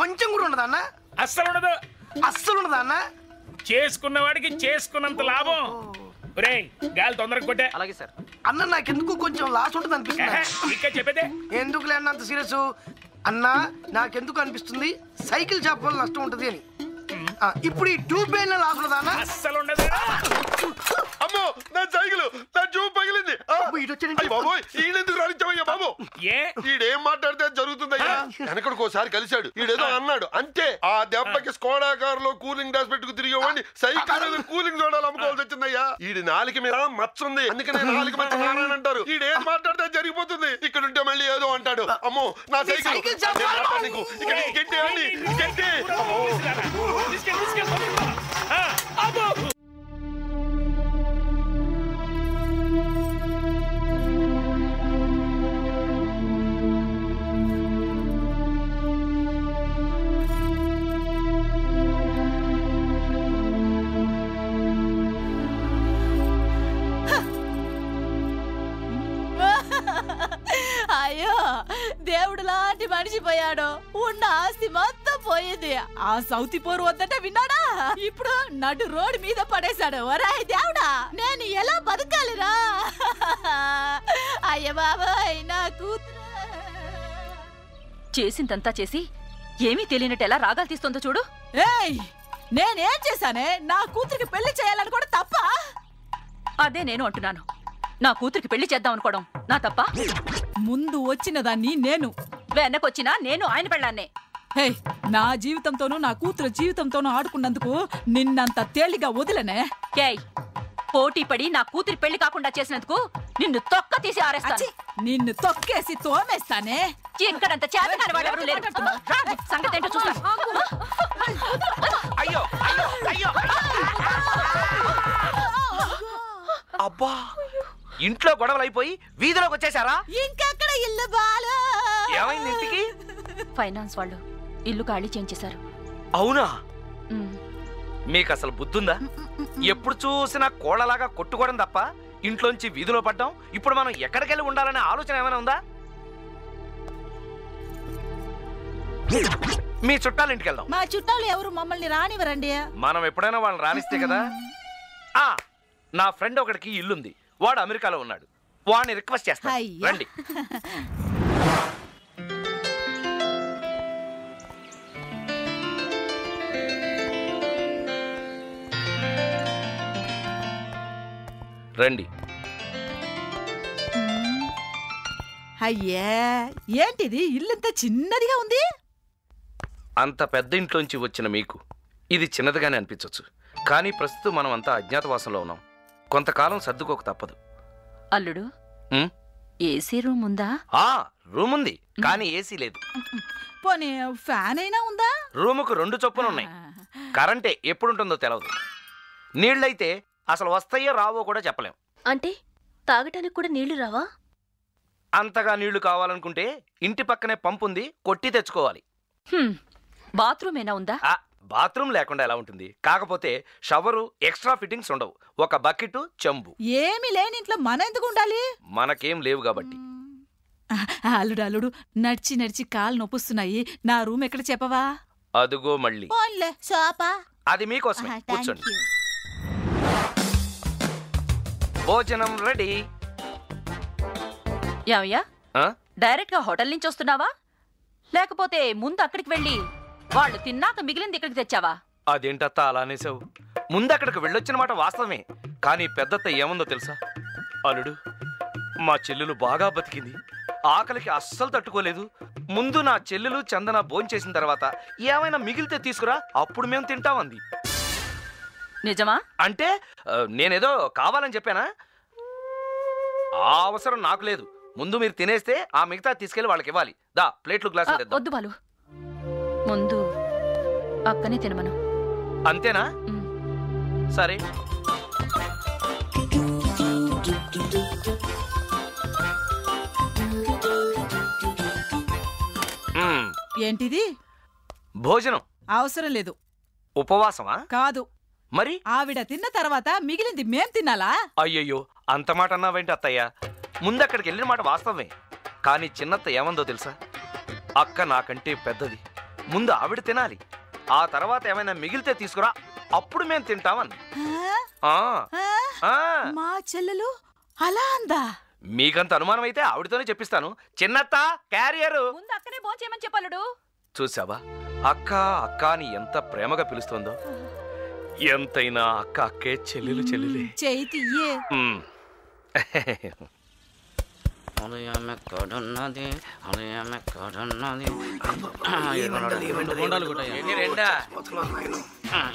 కొంచెం కూడా ఉండదా అన్న? అస్సలు ఉండదు. అస్సలు ఉండదా అన్న? చేసుకున్న వాడికి చేసుకున్నంత లాభం. ఒరేయ్ గాలి తొందరగా కొట్టే. అలాగే సార్. అన్న నాకెందుకు కొంచెం లాస్ ఉంటుంది అనిపిస్తుంది. ఇంకా చెప్పేదే ఎందుకు లేన్న అంత సీరియస్ అన్నా? నాకెందుకు అనిపిస్తుంది సైకిల్ షాప్ వల్ల నష్టం ఉంటుంది అని. ఇప్పుడు ఈ ట్యూబ్ బెయిల్ లాస్ ఉండదా అన్న? అస్సలు ఉండదు. అమ్మో నా సైకిల్ నా ట్యూబ్ పగిలింది. బాబోయ్ ఈడెందుకు రానిచ్చావయ్యా బాబు? ఈడేం మాట్లాడితే జరుగుతుందయ్యా. వెనకడికోసారి కలిశాడు, ఈడేదో అన్నాడు అంతే. ఆ దెబ్బకి స్కోడా కార్ లో కూలింగ్ గ్లాస్ పెట్టుకు తిరిగేవాడిని సైకిల్ మీద కూలింగ్ సోడాలు అమ్ముకోవాల్సి వచ్చిందయ్యా. ఈడి నాలుక మీద మచ్చ ఉంది, అందుకనే నాలుక మచ్చ నారాయణ అంటారు. ఈడేం మాట్లాడితే జరిగిపోతుంది. ఇక్కడ ఉంటే మళ్ళీ ఏదో అంటాడు. అమ్మో నా సైకిల్ నీకు ఇక్కడ గెట్టేయండి గెట్టి. అయ్యో దేవుడు లాంటి మనిషి పోయాడు. ఉన్న ఆస్తి మొత్తం పోయింది. ఆ సౌతి పోరు వద్దంటే విన్నాడా? ఇప్పుడు నడు రోడ్డు మీద పడేశాడు. ఒరేయ్ దేవుడా, నేను ఎలా బతకాలిరా? అయ్య బాబాయ్ నా కూతురు. చేసిందంతా చేసి ఏమీ తెలియనట్టు ఎలా రాగాలు తీస్తుందో చూడు. ఏయ్ నేనేం చేశానే? నా కూతురికి పెళ్లి చేయాలని కూడా తప్ప? అదే నేను అంటున్నాను. నా కూతురికి పెళ్లి చేద్దాం అనుకోవడం నా తప్ప? ముందు వచ్చిన దాన్ని నేను, వెనకొచ్చినా నేను ఆయన పెళ్ళాన్నే. హే, నా జీవితంతోనూ నా కూతురు జీవితంతోనూ ఆడుకున్నందుకు నిన్నంత తేలిగా వదిలనే. కేయ్, పోటీ పడి నా కూతురి పెళ్లి కాకుండా చేసినందుకు నిన్ను తొక్క తీసి ఆరేస్తాను. నిన్ను తొక్కేసి తోమేస్తానే. ఇక్కడంత చేతకాని వాడెవరూ లేరు. సంగతి ఏంటో చూస్తా. అయ్యో అయ్యో అయ్యో అబ్బా, ఇంట్లో గొడవలు అయిపోయి వీధిలోకి వచ్చేసారా? ఇంకెక్కడ ఇల్లు బాలు? ఏమైంది ఇంటికి? ఫైనాన్స్ వాళ్ళు ఇల్లు ఖాళీ చేయించేశారు. అవునా? మీకు అసలు బుద్ధుందా? ఎప్పుడు చూసినా కోళ్ళలాగా కొట్టుకోవడం తప్ప ఇంట్లోంచి వీధిలో పడ్డాం. ఇప్పుడు మనం ఎక్కడికెళ్ళి ఉండాలనే ఆలోచన ఏమైనా ఉందా? మీ చుట్టాలు ఇంటికి వెళ్దాం. మా చుట్టాలు ఎవరు మమ్మల్ని రానివ్వరండి. మనం ఎప్పుడైనా వాళ్ళని రానిస్తే కదా. నా ఫ్రెండ్ ఒకడికి ఇల్లుంది, వాడు అమెరికాలో ఉన్నాడు. వాడిని రిక్వెస్ట్ చేస్తా, రండి. రండి. అయ్యే ఏంటిది? ఇల్లంతా చిన్నదిగా ఉంది. అంత పెద్ద ఇంట్లోంచి వచ్చిన మీకు ఇది చిన్నదిగానే అనిపించవచ్చు, కానీ ప్రస్తుతం మనం అంతా అజ్ఞాతవాసంలో ఉన్నాం. కొంతకాలం సర్దుకోక తప్పదు. అల్లుడు, ఏసీ రూమ్ ఉందా? రూమ్ ఉంది, కానీ ఏసీ లేదు. పోనీ ఫ్యాన్ అయినా ఉందా? రూముకు 2 చొప్పున ఉన్నాయి. కరెంటే ఎప్పుడుంటుందో తెలవదు. నీళ్ళైతే అసలు వస్తాయో రావో కూడా చెప్పలేం. అంటే తాగటానికి కూడా నీళ్లు రావా? అంతగా నీళ్లు కావాలనుకుంటే ఇంటి పక్కనే పంపు ఉంది, కొట్టి తెచ్చుకోవాలి. బాత్రూమ్ ఏనా ఉందా? బాత్రూమ్ లేకుండా ఎలా ఉంటుంది? కాకపోతే షవరు, ఎక్స్ట్రా ఫిట్టింగ్స్ ఉండవు. ఒక బకెట్, చెంబు. ఏమి లేని ఇంట్లో మన ఎందుకు ఉండాలి? మనకేం లేవు కాబట్టి. అల్లుడు అల్లుడు, నడిచి నడిచి కాలు నొప్పుస్తున్నాయి. నా రూమ్ ఎక్కడ చెప్పవా? అదుగో మళ్ళీ. అది మీకోసమే, కూర్చోండి. భోజనం రెడీ. యావయ్యా, డైరెక్ట్ గా హోటల్ నుంచి వస్తున్నావా, లేకపోతే ముందు అక్కడికి వెళ్ళి వాళ్ళు తిన్నాక మిగిలింది ఇక్కడికి తెచ్చావా? అదేంటత్త అలా అనేసావు? ముందు అక్కడికి వెళ్ళొచ్చిన మాట వాస్తవమే, కానీ పెద్దత్త ఏముందో తెలుసా? అల్లుడు, మా చెల్లెలు బాగా బతికింది, ఆకలికి అస్సలు తట్టుకోలేదు. ముందు నా చెల్లెలు చందన భోంచేసిన తర్వాత ఏమైనా మిగిలితే తీసుకురా, అప్పుడు మేము తింటామంది. నిజమా? అంటే నేనేదో కావాలని చెప్పానా? ఆ అవసరం నాకు లేదు. ముందు మీరు తినేస్తే ఆ మిగతా తీసుకెళ్లి వాళ్ళకి ఇవ్వాలి. దా, ప్లేట్లు గ్లాసులు. వద్దు బాలు, ముందు అక్కనే తినమను. అంతేనా? సరే. ఏంటిది? భోజనం. అవసరం లేదు. ఉపవాసమా? కాదు. మరి ఆవిడ తిన్న తర్వాత మిగిలింది మేం తినాలా? అయ్యయ్యో, అంత మాట అన్నావేంటి అత్తయ్య? ముందు అక్కడికి వెళ్ళిన మాట వాస్తవమే, కానీ చిన్నత్త ఏమందో తెలుసా? అక్క నాకంటే పెద్దది, ముందు ఆవిడ తినాలి, ఆ తర్వాత ఏమైనా మిగిలితే తీసుకురా, అప్పుడు మేము తింటామని. మా చెల్లెలు అలా అందా? మీకంత అనుమానం అయితే ఆవిడతోనే చెప్పిస్తాను. చిన్నత్త క్యారియరు ముందు అక్కనే భోంచేయమని చెప్పలుడు. చూసావా అక్క అక్క అని ఎంత ప్రేమగా పిలుస్తుందో. ఎంతైనా అక్క అక్కే, చెల్లెలు చెల్లెలే. చేతియే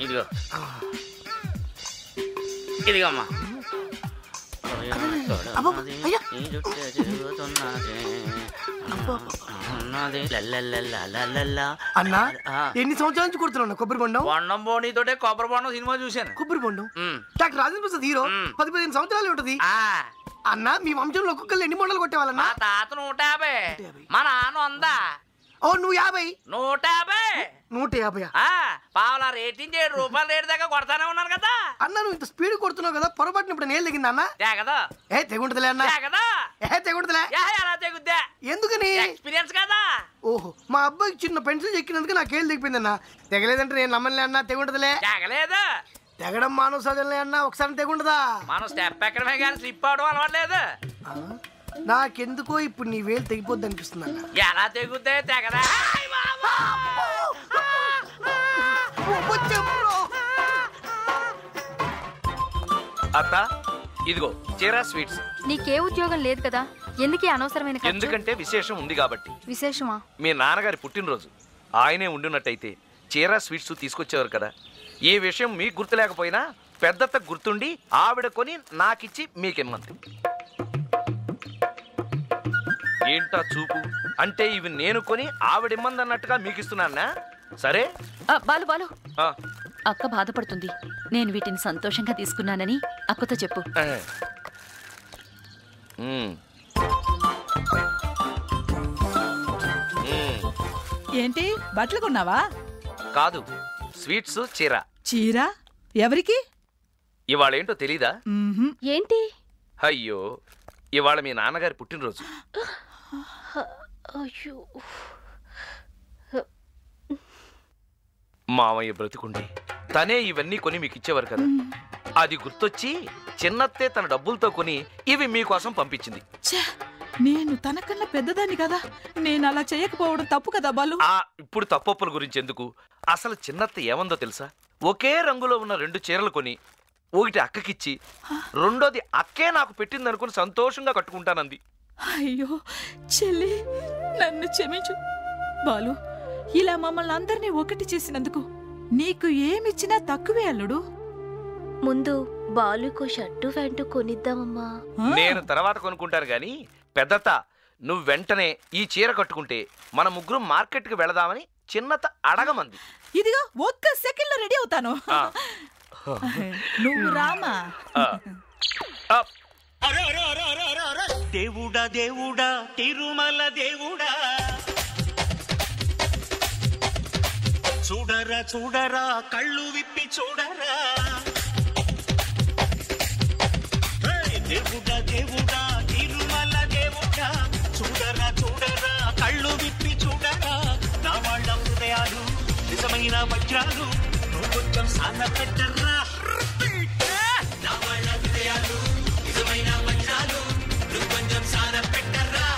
ఇదిగో ఇదిగమ్మా. అన్నా ఎన్ని సంవత్సరాల నుంచి కొడుతున్నా కొబ్బరి బొండం? బొండం బోనీతోటే కొబ్బరి బొండం సినిమా చూశాను. కొబ్బరి బొండం డాక్టర్ రాజేంద్ర ప్రసాద్ హీరో 10-15 సంవత్సరాలు ఉంటది. అన్నా మీ వంశంలో ఒక్కొక్కరు ఎన్ని బొండలు కొట్టేవాళ్ళన్నా? మా తాత 150, మా నాన్న 100. ఓ నువ్వు 50. 150. 150. పావుల రేటింగ్ ₹7 రేటు దాకా కొడతానే ఉన్నాను కదా అన్నా. నువ్వు ఇంత స్పీడ్ కొడుతున్నావు కదా, పొరపాటున ఇప్పుడు నేలు దిగిందా అన్న? కదా తెగుంటదిలే అన్న, తెగుంటదిలే. ఎలా తెగుద్దా? ఎందుకని? ఎక్స్పీరియన్స్ కదా. ఓహో, మా అబ్బాయికి చిన్న పెన్సిల్ చెక్కినందుకు నాకు ఏళ్ళు దిగిపోయింది అన్న. తెగలేదంటే నేను నమ్మలే అన్న. తెగుంటదిలే. తెగలేదు. తెగడం మానవ సహజంలే అన్న, ఒకసారి తెగుంటదా? మనం స్టెప్ ఎక్కడమే కానీ స్లిప్ అవడం అలవాట్లేదు. నాకెందుకో ఇప్పుడు నీ వేలు తెగిపోద్ది అనిపిస్తుంది అన్న. ఎలా తెగుద్దే? తెగదా? అత్త ఇదిగో చీరా స్వీట్స్. నీకే ఉద్యోగం లేదు కదా, ఎందుకు అనవసరమైన ఖర్చు? ఎందుకంటే విశేషం ఉంది కాబట్టి. విశేషమా? మీ నాన్నగారి పుట్టినరోజు, ఆయనే ఉండున్నట్టయితే చీరా స్వీట్స్ తీసుకొచ్చేవారు కదా. ఈ విషయం మీకు గుర్తు లేకపోయినా పెద్దత గుర్తుండి ఆవిడ కొని నాకిచ్చి మీకెమ్మంది. ఏంటా చూపు? అంటే ఇవి నేను కొని ఆవిడిమ్మంది అన్నట్టుగా మీకు ఇస్తున్నానా? సరే బాలు బాలు, అక్క బాధపడుతుంది. నేను వీటిని సంతోషంగా తీసుకున్నానని అక్కతో చెప్పు. ఏంటి బట్టలు కొన్నావా? కాదు, స్వీట్స్ చీర. చీర ఎవరికి? ఇవాళ ఏంటో తెలీదా? ఏంటి? అయ్యో, ఇవాళ మీ నాన్నగారి పుట్టినరోజు. అయ్యో, మామయ్య బ్రతికుండి తనే ఇవన్నీ కొని మీకు ఇచ్చేవారు కదా. అది గుర్తొచ్చి చిన్నత్తే తన డబ్బులతో కొని ఇవి మీకోసం పంపించింది. నేను తనకన్నా పెద్దదాన్ని కదా, నేను అలా చేయకపోవడం తప్పు కదా బాలు. ఇప్పుడు తప్పొప్పుల గురించి ఎందుకు? అసలు చిన్నత్త ఏమందో తెలుసా? ఒకే రంగులో ఉన్న 2 చీరలు కొని ఒకటి అక్కకిచ్చి రెండోది అక్కే నాకు పెట్టింది అనుకుని సంతోషంగా కట్టుకుంటానంది. అయ్యో చెల్లి, నన్ను క్షమించు బాలు. ఇలా మమ్మల్ని అందరినీ ఒకటి చేసినందుకు నీకు ఏమిచ్చినా తక్కువే అల్లుడు. ముందు బాలుకు షర్టు ప్యాంటు కొనిద్దామమ్మా. నేను తర్వాత కొనుక్కుంటాను గాని పెద్దత్త, నువ్వు వెంటనే ఈ చీర కట్టుకుంటే మన ముగ్గురు మార్కెట్ కి వెళదామని చిన్నత అడగమంది. ఇదిగో ఒక్క సెకండ్ లో రెడీ అవుతాను. నువ్వు రామా. దేవుడా దేవుడా తిరుమల దేవుడా, చూడరా చూడరా కళ్ళు విప్పి చూడరా. దేవుడా దేవుడా తిరుమల దేవుడా, చూడరా చూడరా కళ్ళు విప్పి చూడరా. నా వాళ్ళ హృదయాలు నిజమైన వజ్రాలు, నువ్వు కొంచెం సాన పెట్టరా. నా వాళ్ళ హృదయాలు నిజమైన వజ్రాలు, నువ్వు కొంచెం సాన పెట్టరా.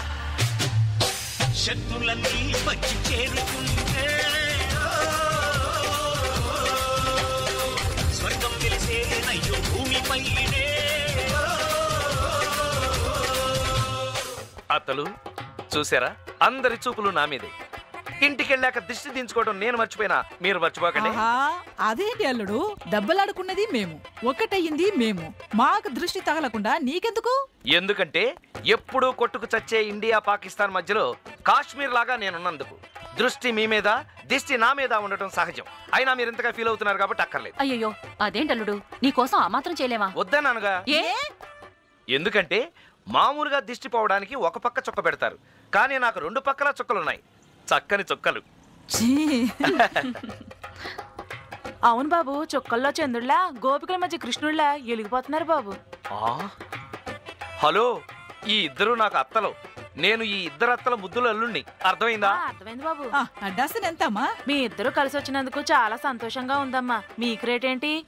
శక్తులన్నీ వచ్చి చేరుకుంటే స్వర్గం తెలిసేనయ్యో భూమిపైనే. అత్తలు చూసారా, అందరి చూపులు నా మీదే. ఇంటికెళ్ళాక దిష్టి దించుకోవడం నేను మర్చిపోయినా మీరు మర్చిపోకండి. అదేంటి అల్లుడు, దెబ్బలాడుకున్నది మేము, ఒక్కటయ్యింది మేము. మాకు దృష్టి తగలకుండా నీకెందుకు? ఎందుకంటే ఎప్పుడూ కొట్టుకు చచ్చే ఇండియా పాకిస్తాన్ మధ్యలో కాశ్మీర్ లాగా నేనున్నందుకు దృష్టి మీ మీద, దిష్టి నా మీద ఉండటం సహజం. అయినా మీరు ఇంతగా ఫీల్ అవుతున్నారు కాబట్టి అక్కర్లేదు. అయ్యో, అదేంటల్లుడు, నీకోసం ఆ మాత్రం చేయలేమా? వద్దన్నానుగా. ఎందుకంటే మామూలుగా దిష్టి పోవడానికి ఒక పక్క చుక్క పెడతారు, కానీ నాకు 2 పక్కల చుక్కలున్నాయి, చక్కని చుక్కలు. అవును బాబు, చుక్కల్లో చంద్రుళ్ళ, గోపికల మధ్య కృష్ణుళ్ళ ఎలిగిపోతున్నారు బాబు. హలో, ఈ ఇద్దరు నాకు అత్తలు. నేను ఈ ఇద్దరు అత్తల ముద్దుల అల్లుణ్ణి. అర్థమైందా? అర్థమైంది బాబు. డజన్ ఎంతమ్మా? మీ ఇద్దరు కలిసి వచ్చినందుకు చాలా సంతోషంగా ఉందమ్మా. మీకు రేట్ ఏంటి?